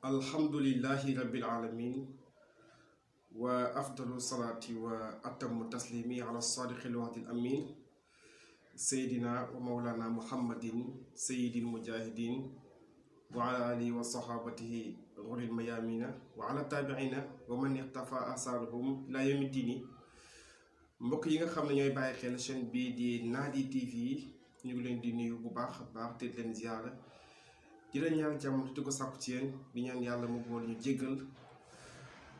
alhamdulillahi rabbil alamin wa afdalu salati wa atamu taslimi ala sadiqil wa'dil amin seydina wa mawlana muhammadin seyyidil mujahidin wa ala alihi wa sahabatihi ghuril mayamina wa ala tabi'ina wa man iqtafa asaruhum la yawmi dini. mbokk yi nga xam ne ñooy bàyyi xel chaîne bii di Nadi TV ñu ngi leen di nuyu bu baax a baax te leen ziyaara di leen ñaan jàmm di ko sàkku ci yéen di ñaan yàlla mu bool ñu jéggal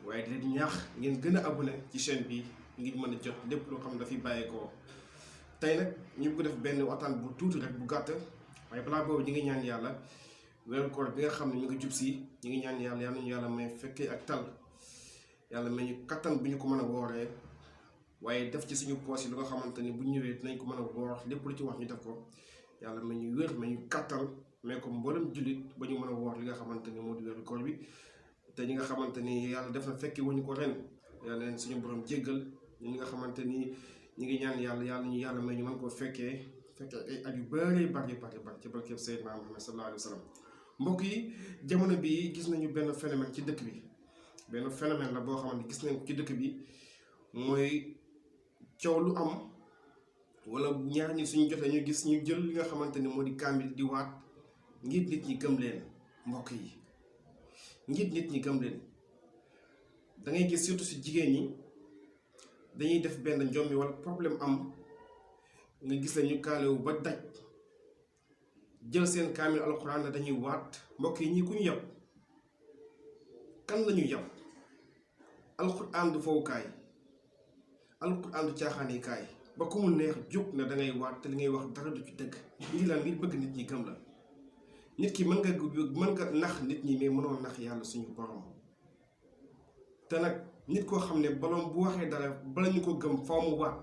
waaye di leen ñaax ngeen gën a abonné ci chaîne bi ngir mën a jot lépp loo xam ne dafay bàyyeekoo. tey nag ñu ko def benn waxtaan bu tuuti rek bu gàtt waaye balaa boobu ñu ngi ñaan yàlla weeru koor bi nga xam ne ñu ngi jub si ñu ngi ñaan yàlla nañu yàlla may fekkee ak tal yàlla may ñu kattan bu ñu ko mën a wooree waaye def ci suñu poos yi lu nga xamante ni bu ñëwee dinañ ko mën a woor lépp lu ci wax ñu def ko yàlla may ñu wér may ñu kattan mais ko mboolem jullit ba ñu mën a woor li nga xamante ni moo di weeru koor bi. te ñi nga xamante ni yàlla def na fekkee wuñu ko ren yàlla leen suñu borom jéggal ñi nga xamante ni ñi ngi ñaan yàlla ñu yàlla may ñu mën koo fekkee ay at yu bari ci barkeb Seydina Muhammad sallallahu alayhi wa sallam. mbokk yi jamono bi gis nañu benn phénomène ci dëkk bi benn phénomène la boo xamante gis nañ ci dëkk bi mooy coow lu am wala ñaar ñi suñu jotee ñu gis ñu jël li nga xamante ni moo di kaamil di waat ngir nit ñi gëm leen. mbokk yi ngir nit ñi gëm leen da ngay gis surtout si jigéen ñi dañuy def benn njommi wala problème am nga gis la ñu kaalewu ba daj jël seen kaamil alxuraan la dañuy waat. mbokk yi ñii ku ñu yab kan la ñu yab. alxuraan du fowukaay alxuraan du caaxaani kaay ba ku mu neex jóg na da ngay waat te li ngay wax dara du ci dëgg ngir lan ngir bëgg nit ñi gëm la. nit ki mën nga nax nit ñi mais mënoo nax yàlla suñu borom te nag nit koo xam ne baloom bu waxee dara bala ñu ko gëm faw mu waat